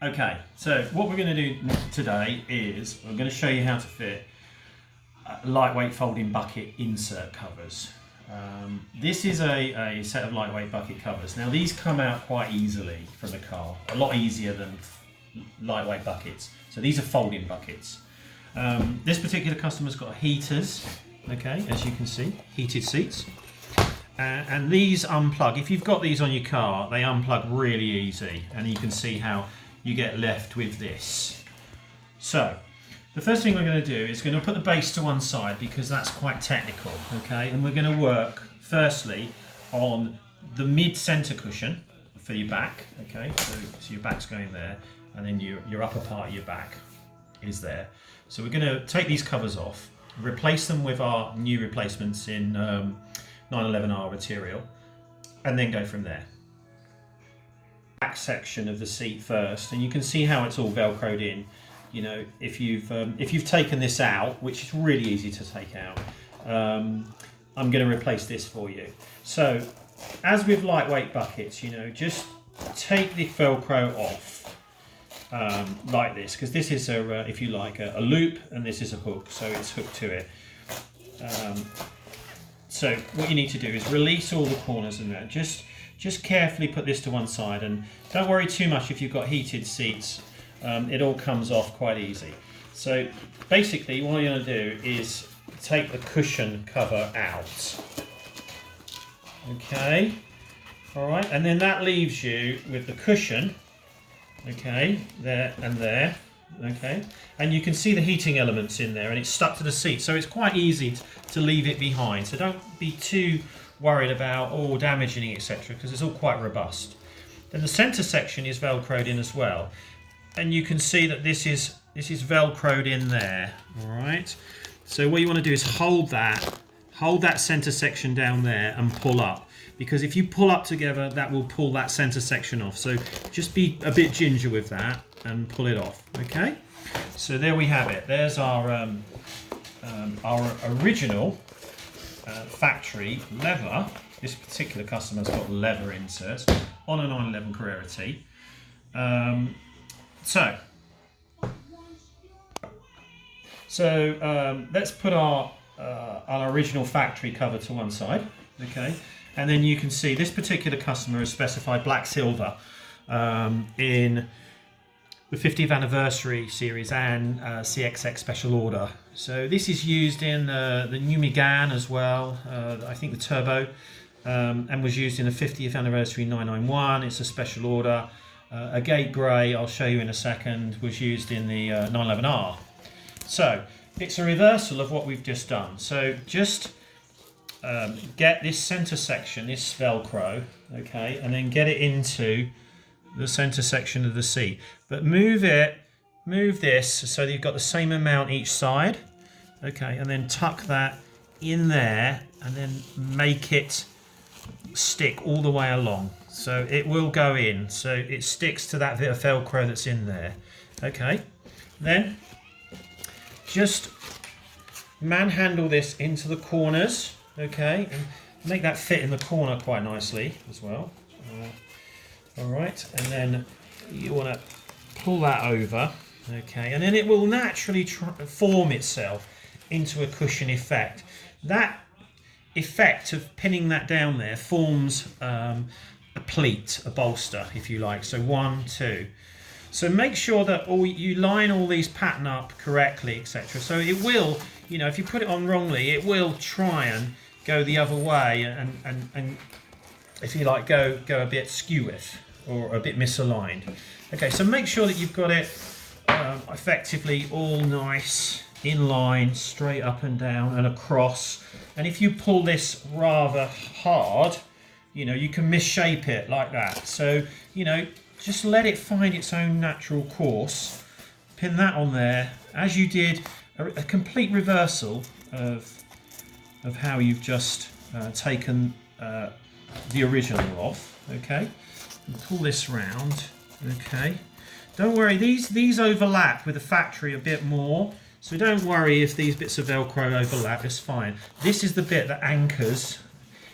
Okay, so what we're going to do today is we're going to show you how to fit lightweight folding bucket insert covers. This is a set of lightweight bucket covers. Now these come out quite easily from the car, a lot easier than lightweight buckets. So these are folding buckets. This particular customer's got heaters, okay, as you can see, heated seats. And these unplug. If you've got these on your car, they unplug really easy, and you can see how you get left with this. So the first thing we're going to do is going to put the base to one side because that's quite technical, okay? And we're going to work firstly on the mid-center cushion for your back, okay? So your back's going there, and then your upper part of your back is there. So we're going to take these covers off, replace them with our new replacements in 911R material, and then go from there. Back section of the seat first, and you can see how it's all velcroed in. You know, if you've taken this out, which is really easy to take out, I'm going to replace this for you. So, as with lightweight buckets, you know, just take the Velcro off like this, because this is a, if you like, a loop, and this is a hook, so it's hooked to it. So what you need to do is release all the corners in there. Just carefully put this to one side, and don't worry too much if you've got heated seats. It all comes off quite easy. So basically what you're going to do is take the cushion cover out. Okay, all right, and then that leaves you with the cushion, okay, there and there, okay, and you can see the heating elements in there, and it's stuck to the seat, so it's quite easy to leave it behind. So don't be too worried about damaging it, etc., because it's all quite robust. Then the center section is velcroed in as well, and you can see that this is velcroed in there. All right, so what you want to do is hold that center section down there and pull up, because if you pull up together, that will pull that center section off. So just be a bit ginger with that and pull it off. Okay, so there we have it. There's our original factory leather. This particular customer's got leather inserts on a 911 Carrera T. So let's put our original factory cover to one side, okay? And then you can see this particular customer has specified black silver in the 50th anniversary series and CXX special order. So this is used in the new Megane as well, I think the turbo, and was used in the 50th anniversary 991. It's a special order. A gate grey, I'll show you in a second, was used in the 911R. So it's a reversal of what we've just done. So just get this center section, this Velcro, okay, and then get it into the center section of the seat. But move this so that you've got the same amount each side, okay, and then tuck that in there and then make it stick all the way along. So it will go in, so it sticks to that bit of Velcro that's in there. Okay, then just manhandle this into the corners, okay, and make that fit in the corner quite nicely as well. All right, and then you want to pull that over, okay, and then it will naturally form itself into a cushion effect. That effect of pinning that down there forms a pleat, a bolster, if you like. So 1, 2. So make sure that you line all these pattern up correctly, etc. So it will, you know, if you put it on wrongly, it will try and go the other way and if you like, go a bit skew-with or a bit misaligned. Okay, so make sure that you've got it effectively all nice, in line, straight up and down and across. And if you pull this rather hard, you know, you can misshape it like that. So, you know, just let it find its own natural course. Pin that on there, as you did a complete reversal of how you've just taken the original off, okay? And pull this round, okay? Don't worry, these overlap with the factory a bit more, so don't worry if these bits of Velcro overlap, it's fine. This is the bit that anchors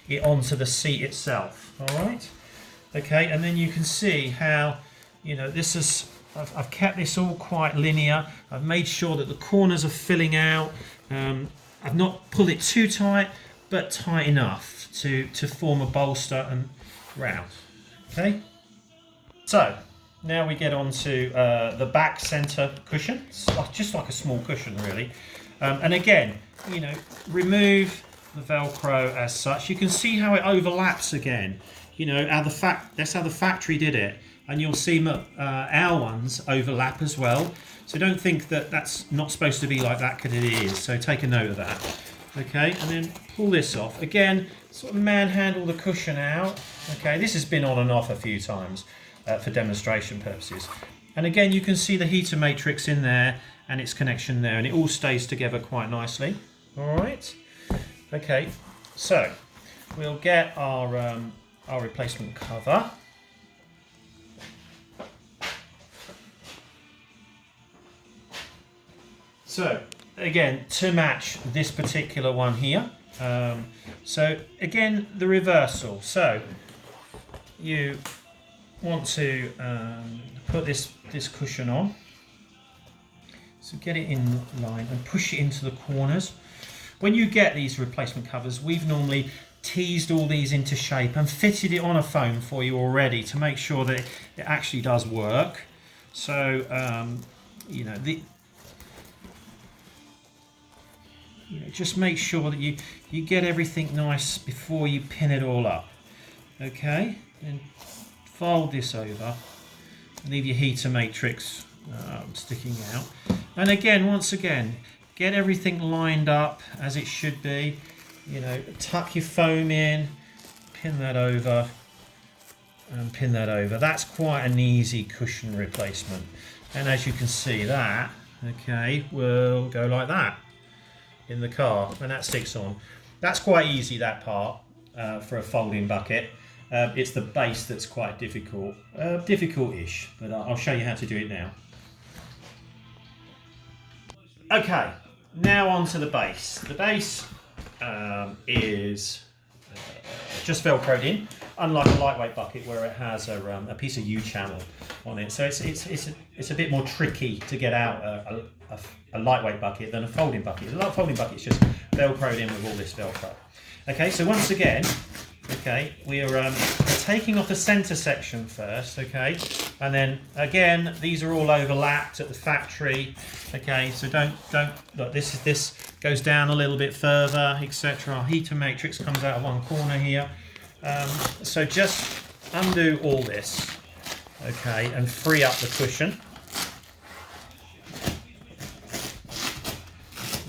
it onto the seat itself, all right? Okay, and then you can see how, you know, this is I've kept this all quite linear. I've made sure that the corners are filling out. I've not pulled it too tight, but tight enough to form a bolster and round. Okay. So now we get on to the back centre cushion. It's just like a small cushion, really. And again, you know, remove the Velcro as such. You can see how it overlaps again. You know, that's how the factory did it. And you'll see our ones overlap as well. So don't think that that's not supposed to be like that, because it is. So take a note of that. Okay, and then pull this off. Again, sort of manhandle the cushion out. Okay, this has been on and off a few times for demonstration purposes. And again, you can see the heater matrix in there and its connection there, and it all stays together quite nicely. All right. Okay, so we'll get our replacement cover. So again, to match this particular one here. So again, the reversal. So you want to put this cushion on. So get it in line and push it into the corners. When you get these replacement covers, we've normally teased all these into shape and fitted it on a foam for you already to make sure that it actually does work. So you know, just make sure that you get everything nice before you pin it all up. Okay, and fold this over, leave your heater matrix sticking out, and again, once again, get everything lined up as it should be. You know, tuck your foam in, pin that over, and pin that over. That's quite an easy cushion replacement, and as you can see, that okay will go like that in the car, and that sticks on. That's quite easy, that part, for a folding bucket. It's the base that's quite difficult, difficult-ish, but I'll show you how to do it now. Okay, now on to the base. The base is just Velcroed in, unlike a lightweight bucket where it has a piece of U-channel on it. So it's a bit more tricky to get out a lightweight bucket than a folding bucket. A folding bucket is just Velcroed in with all this Velcro. Okay, so once again, okay, we're taking off the centre section first, okay, and then again these are all overlapped at the factory. Okay, so don't look. This goes down a little bit further, etc. Our heater matrix comes out of one corner here. So just undo all this, okay, and free up the cushion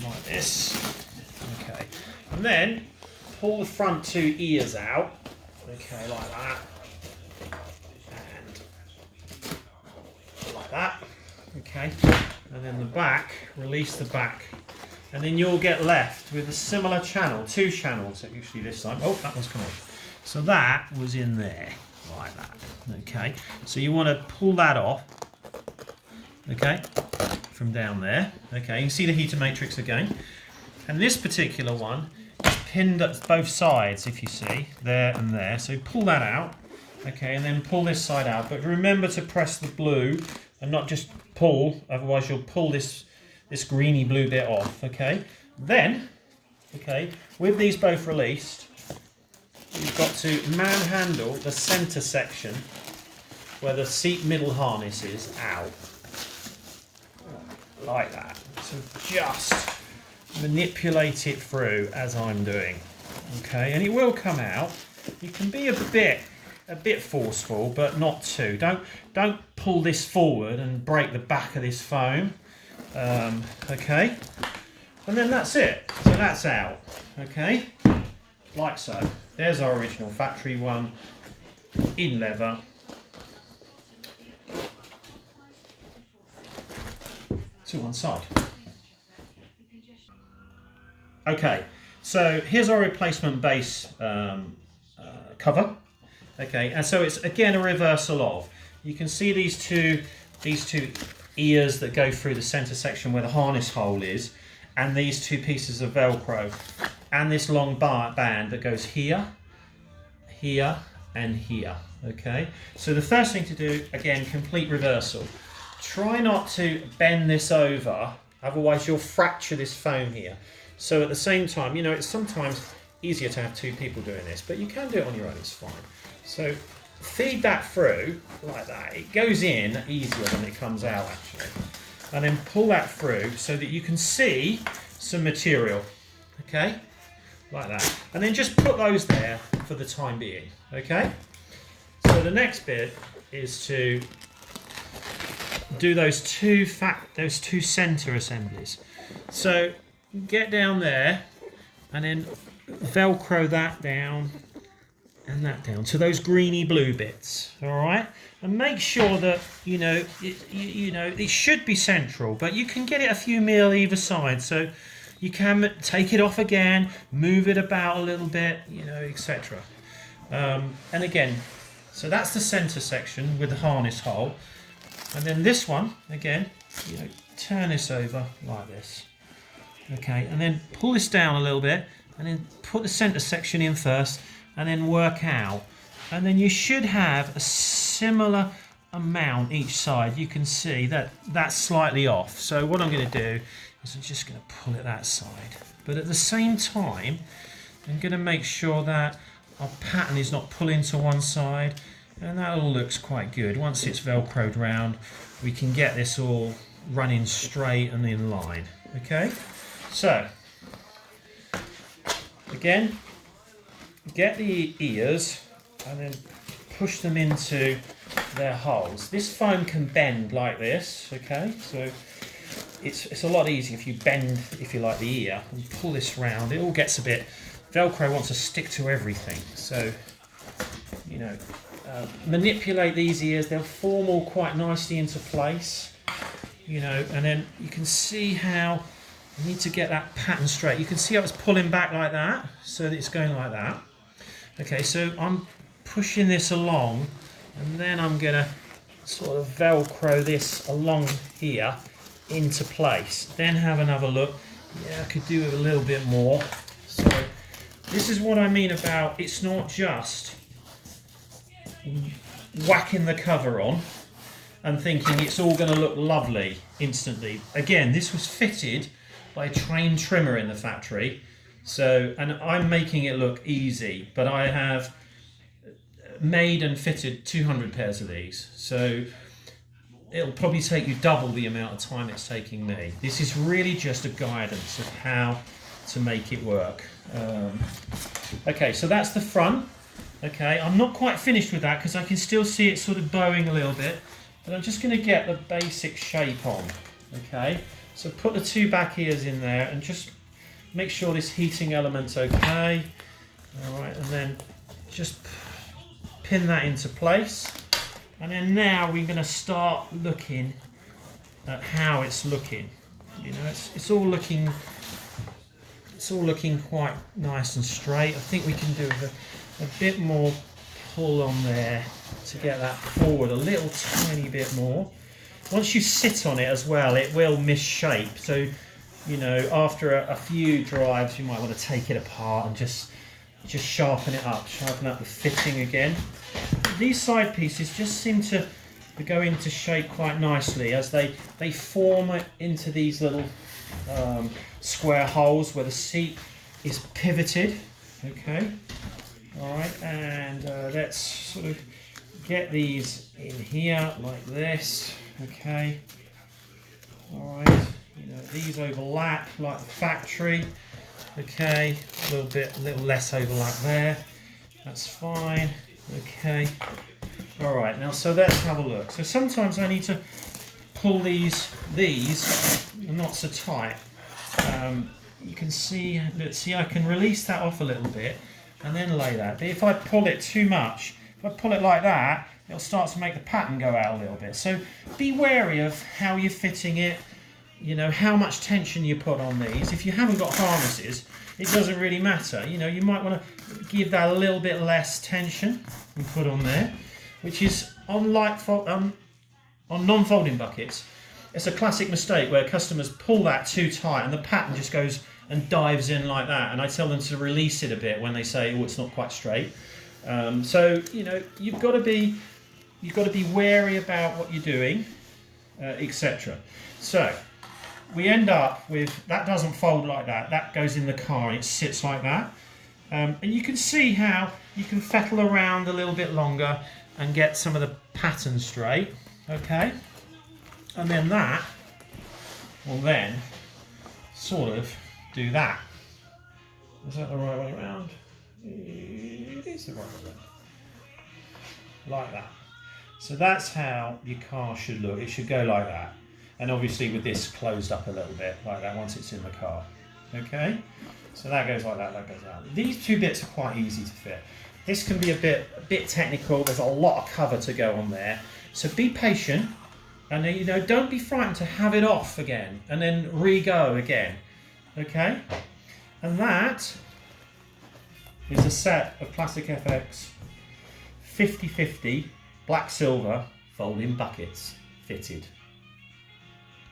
like this. Okay, and then pull the front two ears out, okay, like that, and like that, okay, and then the back, release the back, and then you'll get left with a similar channel, two channels actually this time. Oh, that one's come off. So that was in there, like that, okay, so you want to pull that off, okay, from down there, okay, you can see the heater matrix again, and this particular one pinned at both sides, if you see, there and there. So pull that out, okay, and then pull this side out. But remember to press the blue and not just pull, otherwise you'll pull this greeny blue bit off, okay? Then, okay, with these both released, you've got to manhandle the centre section where the seat middle harness is out, like that. So just manipulate it through as I'm doing, okay, and it will come out. You can be a bit forceful, but not too. Don't pull this forward and break the back of this foam. Okay, and then that's it. So that's out, okay, like so. There's our original factory one in leather. To one side. Okay, so here's our replacement base cover. Okay, and so it's again a reversal of. You can see these two ears that go through the centre section where the harness hole is, and these two pieces of Velcro, and this long band that goes here, here, and here. Okay, so the first thing to do, again, complete reversal. try not to bend this over, otherwise you'll fracture this foam here. So at the same time, you know, it's sometimes easier to have two people doing this, but you can do it on your own, it's fine. So feed that through like that. It goes in easier than it comes out actually. And then pull that through so that you can see some material, okay? Like that. And then just put those there for the time being, okay? So the next bit is to do those two center assemblies. So get down there and then Velcro that down and that down to those greeny blue bits, all right? And make sure that, you know, it should be central, but you can get it a few mil either side, so you can take it off again, move it about a little bit, you know, etc. And again, so that's the center section with the harness hole. And then this one, again, you know, turn this over like this. Okay, and then pull this down a little bit, and then put the center section in first, and then work out. And then you should have a similar amount each side. You can see that that's slightly off. So what I'm going to do is I'm just going to pull it that side. But at the same time, I'm going to make sure that our pattern is not pulling to one side. And that all looks quite good. Once it's Velcroed round, we can get this all running straight and in line. Okay? So, again, get the ears and then push them into their holes. This foam can bend like this, okay? So it's a lot easier if you bend, if you like, the ear and pull this round. It all gets a bit, Velcro wants to stick to everything. So, you know, manipulate these ears. They'll form all quite nicely into place, you know, and then you can see how you need to get that pattern straight. You can see how it's pulling back like that, so that it's going like that. Okay, so I'm pushing this along, and then I'm gonna sort of Velcro this along here into place. Then have another look. Yeah, I could do it a little bit more. So this is what I mean about it's not just whacking the cover on and thinking it's all going to look lovely instantly. Again, this was fitted by a trained trimmer in the factory, so, and I'm making it look easy, but I have made and fitted 200 pairs of these, so it'll probably take you double the amount of time it's taking me. This is really just a guidance of how to make it work. Okay, so that's the front. Okay, I'm not quite finished with that because I can still see it sort of bowing a little bit, but I'm just going to get the basic shape on. Okay, so put the two back ears in there and just make sure this heating element's okay. All right, and then just pin that into place. And then now we're going to start looking at how it's looking. You know, it's all looking quite nice and straight. I think we can do a bit more pull on there to get that forward a little tiny bit more. Once you sit on it as well, it will misshape. So, you know, after a few drives, you might want to take it apart and just sharpen it up, sharpen up the fitting again. These side pieces just seem to go into shape quite nicely as they form into these little square holes where the seat is pivoted. Okay. All right, and let's sort of get these in here like this. Okay. All right. You know, these overlap like the factory. Okay. A little less overlap there. That's fine. Okay. All right. Now, so let's have a look. So sometimes I need to pull these are not so tight. You can see. Let's see. I can release that off a little bit. And then lay that. But if I pull it too much, if I pull it like that, it'll start to make the pattern go out a little bit. So be wary of how you're fitting it, you know, how much tension you put on these. If you haven't got harnesses, it doesn't really matter. You know, you might want to give that a little bit less tension and put on there, which is on non-folding buckets. It's a classic mistake where customers pull that too tight and the pattern just goes and dives in like that, and I tell them to release it a bit when they say, oh, it's not quite straight. So, you know, you've got to be wary about what you're doing. etc. So we end up with, that doesn't fold like that, that goes in the car and it sits like that. And you can see how you can fettle around a little bit longer and get some of the pattern straight, okay? And then that will then sort of do that. Is that the right way around? It is the right way around. Like that. So that's how your car should look. It should go like that. And obviously with this closed up a little bit, like that once it's in the car. Okay? So that goes like that goes out. These two bits are quite easy to fit. This can be a bit technical. There's a lot of cover to go on there. So be patient, and you know, don't be frightened to have it off again and then re-go again. Okay? And that is a set of Plastic FX 50/50 black silver folding buckets fitted.